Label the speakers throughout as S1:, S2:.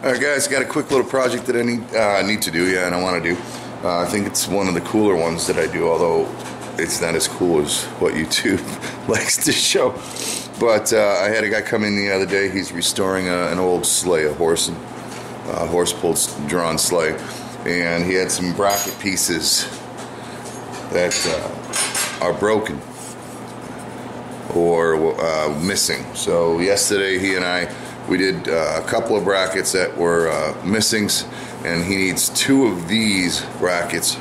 S1: Alright guys, got a quick little project that I need to do, and I want to do. I think it's one of the cooler ones that I do, although it's not as cool as what YouTube likes to show. But I had a guy come in the other day. He's restoring an old sleigh, a horse-pulled drawn sleigh, and he had some bracket pieces that are broken or missing. So yesterday he and we did a couple of brackets that were missings, and he needs 2 of these brackets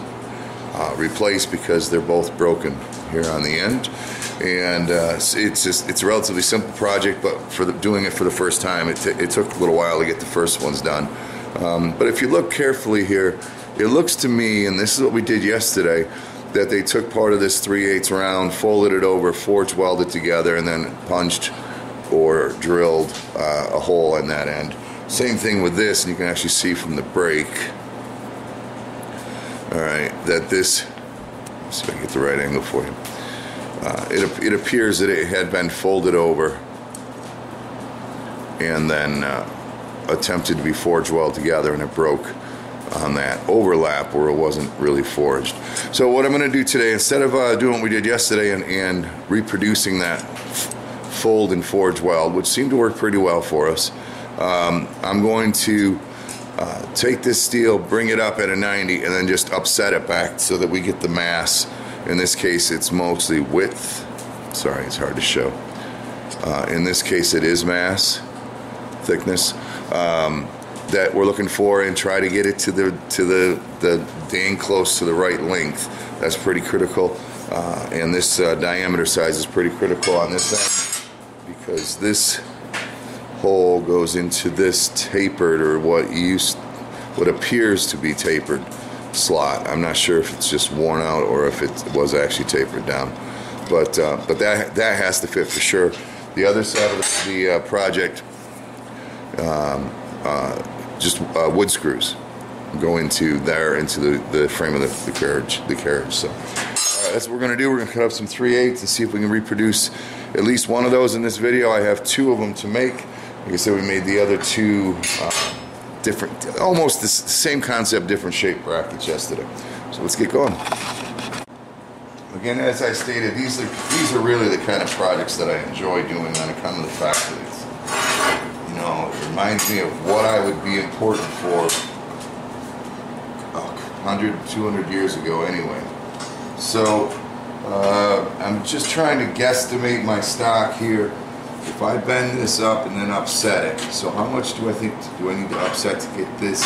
S1: replaced because they're both broken here on the end. And it's a relatively simple project, but for doing it for the first time, it took a little while to get the first ones done. But if you look carefully here, it looks to me, and this is what we did yesterday, that they took part of this 3/8 round, folded it over, forge welded together, and then punched or drilled a hole in that end. Same thing with this, and you can actually see from the break, alright, that this, let's see if I can get the right angle for you. It appears that it had been folded over and then attempted to be forge welded together, and it broke on that overlap where it wasn't really forged. So what I'm going to do today, instead of doing what we did yesterday and reproducing that fold and forge weld, which seemed to work pretty well for us, I'm going to take this steel, bring it up at a 90, and then just upset it back so that we get the mass. In this case, it's mostly width. Sorry, it's hard to show. In this case, it is mass, thickness, that we're looking for, and try to get it to the dang close to the right length. That's pretty critical. And this diameter size is pretty critical on this end, because this hole goes into this tapered, or what appears to be tapered slot. I'm not sure if it's just worn out or if it was actually tapered down, but that has to fit for sure. The other side of the project, just wood screws go into the frame of the carriage. So that's what we're going to do. We're going to cut up some 3/8 and see if we can reproduce at least one of those in this video. I have 2 of them to make. Like I said, we made the other 2 different, almost the same concept, different shape brackets yesterday. So let's get going. Again, as I stated, these are really the kind of projects that I enjoy doing on account of the fact that it's, it reminds me of what I would be important for 100, 200 years ago anyway. So I'm just trying to guesstimate my stock here. If I bend this up and then upset it, so how much do I need to upset to get this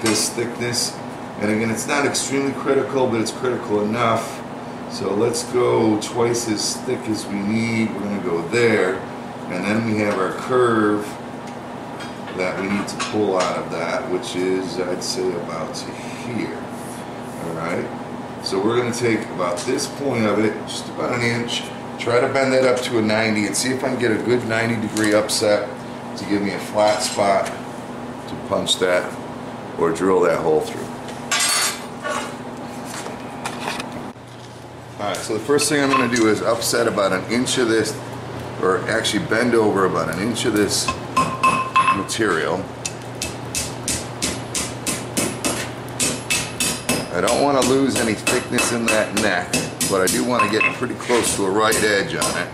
S1: this thickness? And again, it's not extremely critical, but it's critical enough. So let's go twice as thick as we need. We're going to go there, and then we have our curve that we need to pull out of that, which is, I'd say, about to here. All right. So we're going to take about this point of it, just about an inch. Try to bend that up to a 90 and see if I can get a good 90-degree upset to give me a flat spot to punch that or drill that hole through. Alright, so the first thing I'm going to do is upset about an inch of this, or actually bend over about an inch of this material. I don't want to lose any thickness in that neck, but I do want to get pretty close to a right edge on it.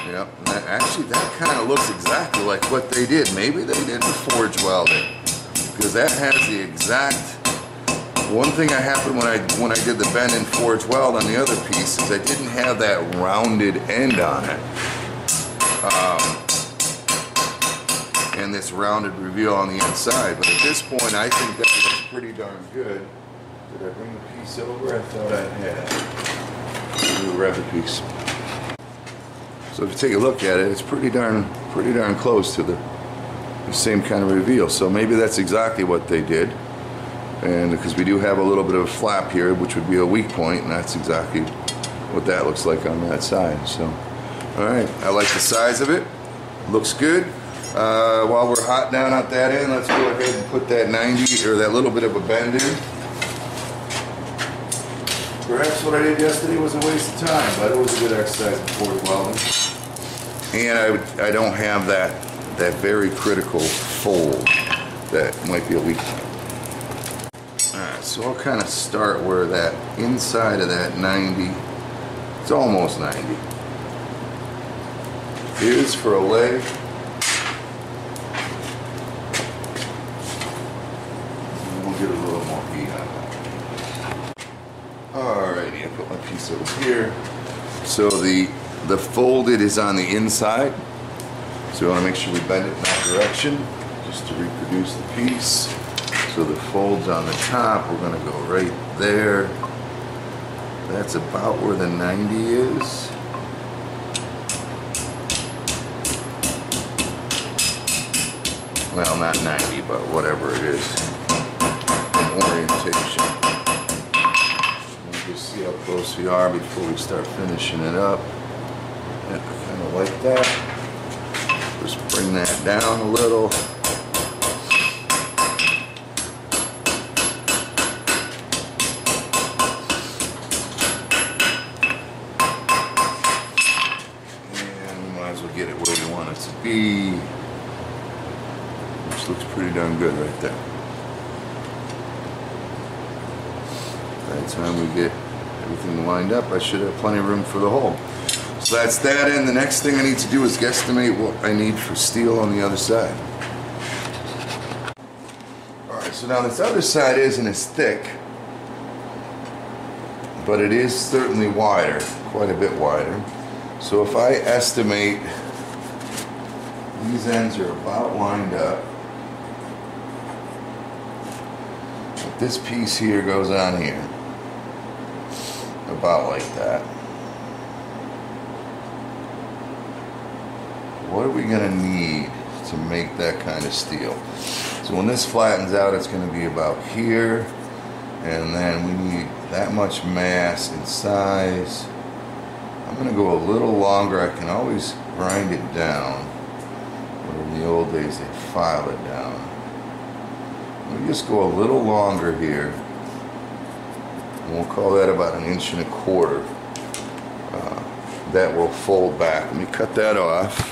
S1: Yep, and actually that kind of looks exactly like what they did. Maybe they did the forge welding, because that has the exact. One thing that happened when I did the bend and forge weld on the other piece is I didn't have that rounded end on it. And this rounded reveal on the inside, but at this point I think that looks pretty darn good. Did I bring the piece over? I thought I had. We'll grab the piece. So if you take a look at it, it's pretty darn close to the same kind of reveal. So maybe that's exactly what they did, and because we do have a little bit of a flap here, which would be a weak point, and that's exactly what that looks like on that side. So, all right, I like the size of it. Looks good. While we're hot down at that end, let's go ahead and put that 90 or that little bit of a bend in. Perhaps what I did yesterday was a waste of time, but it was a good exercise before welding. And I don't have that very critical fold that might be a weak point. Alright, so I'll kind of start where that inside of that 90, it's almost 90, is for a leg. We'll get a little more heat on that. Alrighty, I put my piece over here. So the folded is on the inside. So we want to make sure we bend it in that direction just to reproduce the piece. So the fold's on the top, we're going to go right there. That's about where the 90 is. Well, not 90, but whatever it is in orientation. We'll just see how close we are before we start finishing it up. Yeah, kind of like that. Just bring that down a little. And we might as well get it where we want it to be. Which looks pretty darn good right there. By the time we get everything lined up, I should have plenty of room for the hole. So that's that in. The next thing I need to do is guesstimate what I need for steel on the other side. Alright, so now this other side isn't as thick, but it is certainly wider, quite a bit wider. So if I estimate these ends are about lined up, but this piece here goes on here, about like that. What are we going to need to make that kind of steel? So when this flattens out, it's going to be about here, and then we need that much mass and size. I'm going to go a little longer. I can always grind it down, but in the old days they'd file it down. Let me just go a little longer here, and we'll call that about 1.25 inches. That will fold back. Let me cut that off.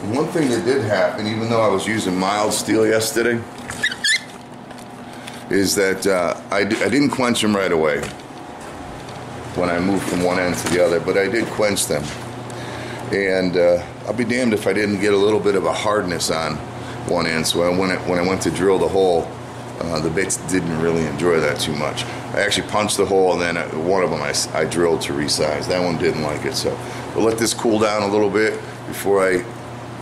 S1: And one thing that did happen, even though I was using mild steel yesterday, is that I didn't quench them right away when I moved from one end to the other, but I did quench them. And I'll be damned if I didn't get a little bit of a hardness on one end. So when I went to drill the hole, the bits didn't really enjoy that too much. I actually punched the hole, and then one of them I drilled to resize. That one didn't like it, so we'll let this cool down a little bit before I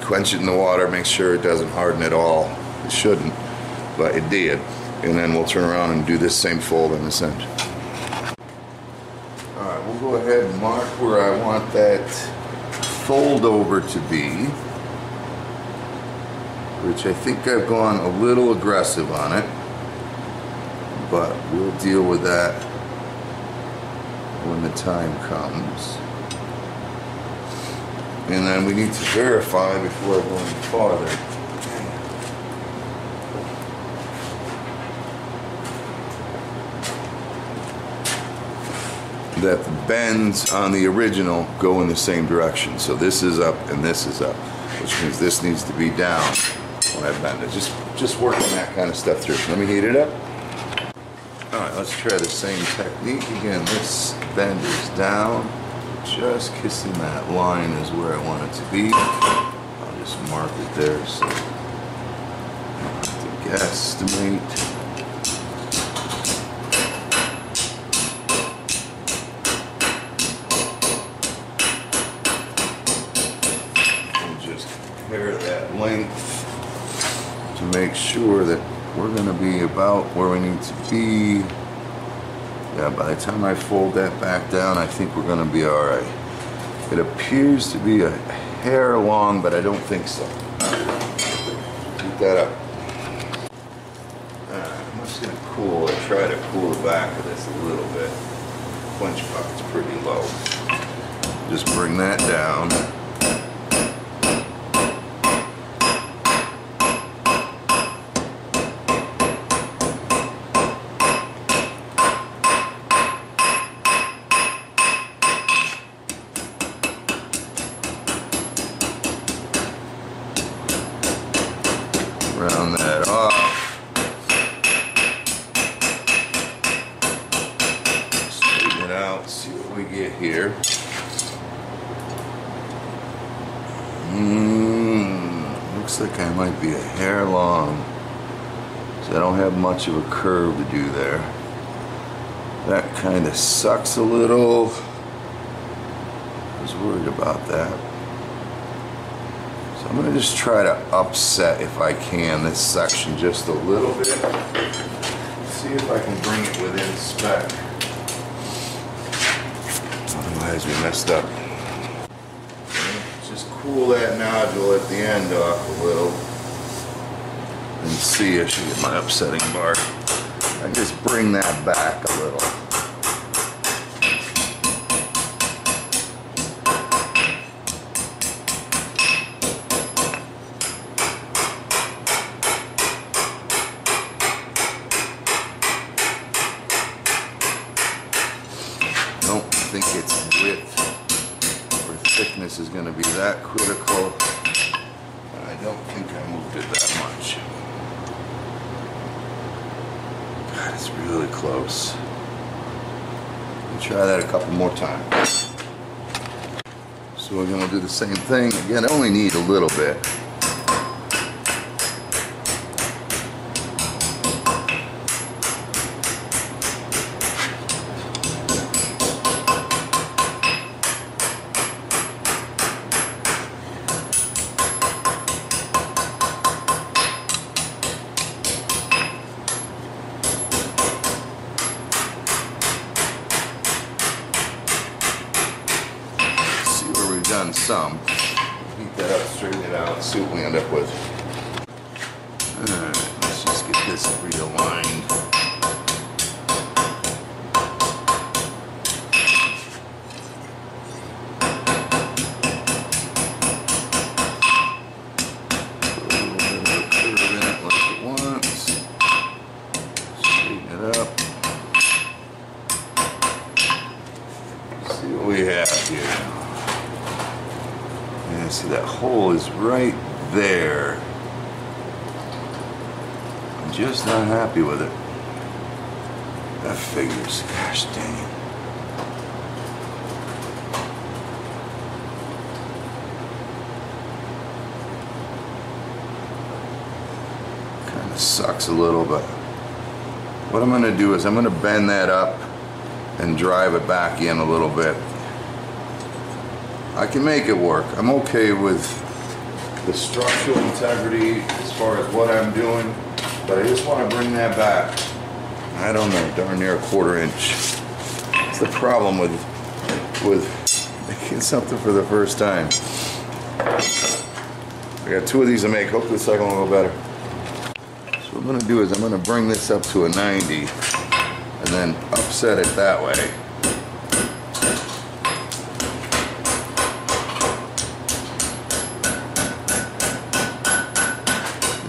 S1: quench it in the water. Make sure it doesn't harden at all. It shouldn't, but it did. And then we'll turn around and do this same fold on this end. All right, we'll go ahead and mark where I want that fold over to be, which I think I've gone a little aggressive on it. But we'll deal with that when the time comes. And then we need to verify before I go any farther that the bends on the original go in the same direction. So this is up and this is up, which means this needs to be down when I bend it. Just working that kind of stuff through. Let me heat it up. Alright, let's try the same technique again. This bend is down. Just kissing that line is where I want it to be. I'll just mark it there so I don't have to guesstimate. And just compare that length to make sure that we're going to be about where we need to be. Yeah, by the time I fold that back down, I think we're going to be alright. It appears to be a hair long, but I don't think so. Keep that up. I'm just going to cool. I try to cool the back of this a little bit. Quench bucket's pretty low. Just bring that down. Round that off. Straighten it out, see what we get here. Looks like I might be a hair long. So I don't have much of a curve to do there. That kind of sucks a little. I was worried about that. So I'm going to just try to upset, if I can, this section just a little bit. See if I can bring it within spec. Otherwise we messed up. Just cool that nodule at the end off a little. And see, I should get my upsetting bar. I just bring that back a little. I don't think its width or thickness is going to be that critical. I don't think I moved it that much. God, it's really close. We'll try that a couple more times. So we're going to do the same thing. Again, I only need a little bit. Done some. Heat that up, straighten it out, see what we end up with. Alright, let's just get this realigned. Put a little bit of a curve in it like it wants. Straighten it up. See what we have here. And see, that hole is right there. I'm just not happy with it. That figures. Gosh dang it. Kind of sucks a little, but what I'm going to do is I'm going to bend that up and drive it back in a little bit. I can make it work. I'm okay with the structural integrity as far as what I'm doing, but I just want to bring that back. I don't know, darn near a 1/4 inch. It's the problem with making something for the first time. I got 2 of these to make. Hopefully the second one will go better. So what I'm going to do is I'm going to bring this up to a 90 and then upset it that way.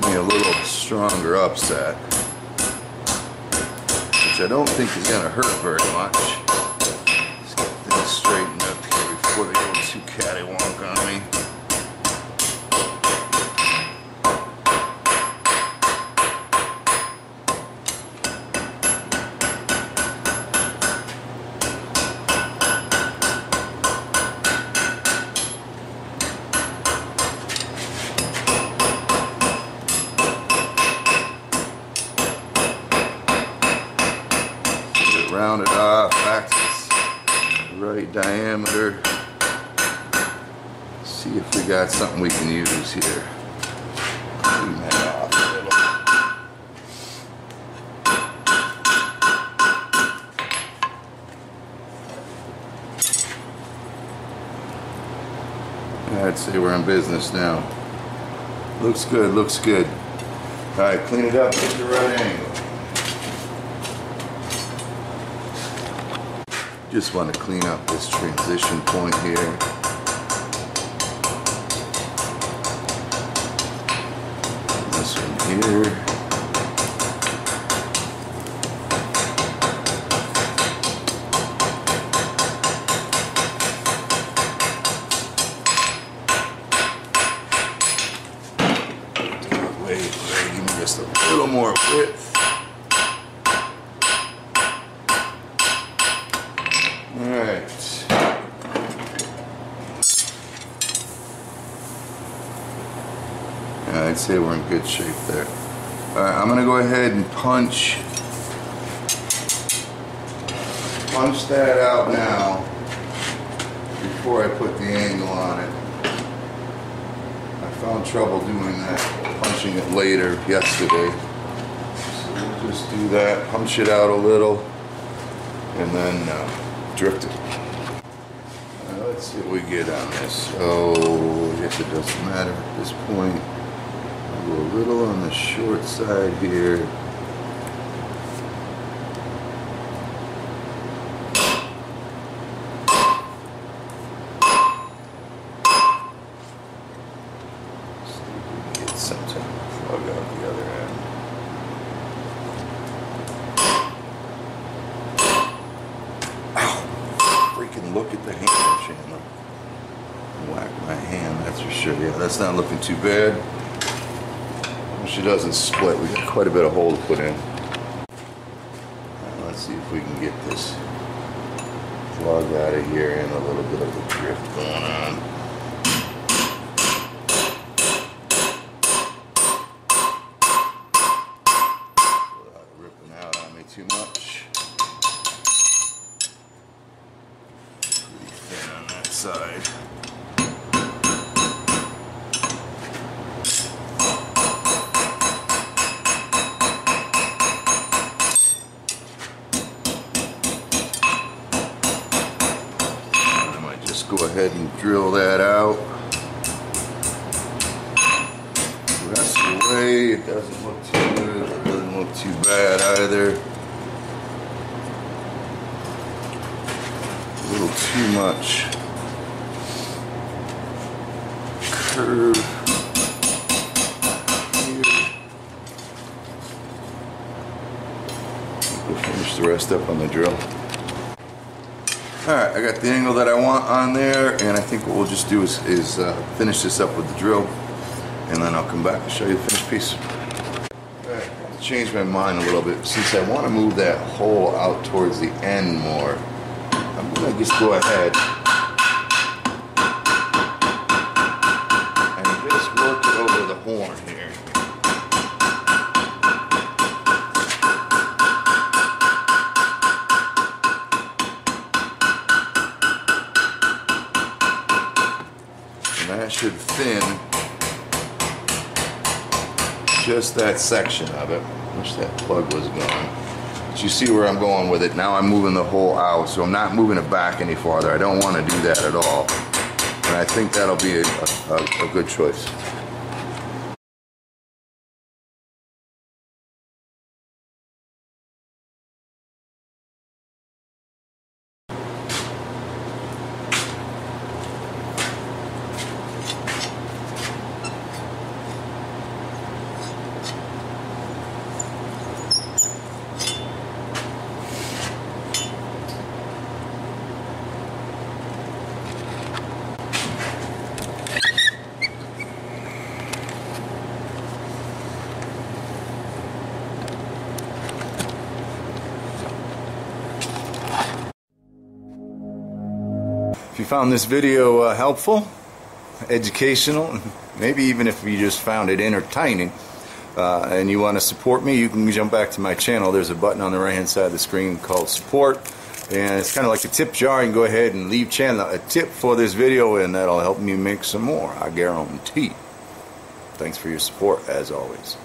S1: A little stronger upset, which I don't think is going to hurt very much. Let's get things straightened up here before they go too cattywonk on me. Round it off, back to the right diameter. See if we got something we can use here. Clean that off a little. I'd say we're in business now. Looks good, looks good. All right, clean it up, get the right angle. Just want to clean up this transition point here. This one here. Give me just a little more width. Alright. I'd say we're in good shape there. Alright, I'm going to go ahead and punch that out now before I put the angle on it. I found trouble doing that, punching it later yesterday. So we'll just do that, punch it out a little, and then drift it. Let's see what we get on this. So I guess it doesn't matter at this point. I'll go a little on the short side here. Sometimes plug out the other end. Ow! Freaking look at the hammer, Chandler. Whack my hand, that's for sure. Yeah, that's not looking too bad. She doesn't split. We got quite a bit of hole to put in. Let's see if we can get this plug out of here and a little bit of a drift going on. Too much. Pretty thin on that side. I might just go ahead and drill that out. The rest of the way, it doesn't look too good. It doesn't look too bad either. A little too much curve here. We'll finish the rest up on the drill. Alright, I got the angle that I want on there, and I think what we'll just do is finish this up with the drill, and then I'll come back and show you the finished piece. Alright, I've changed my mind a little bit. Since I want to move that hole out towards the end more, I'm going to just go ahead and just work it over the horn here. And that should thin just that section of it. Wish that plug was gone. You see where I'm going with it. Now I'm moving the hole out, so I'm not moving it back any farther. I don't want to do that at all. And I think that'll be a good choice. If you found this video helpful, educational, maybe even if you just found it entertaining, and you want to support me, you can jump back to my channel. There's a button on the right hand side of the screen called support, and it's kind of like a tip jar. You can go ahead and leave Chandler a tip for this video, and that'll help me make some more, I guarantee. Thanks for your support, as always.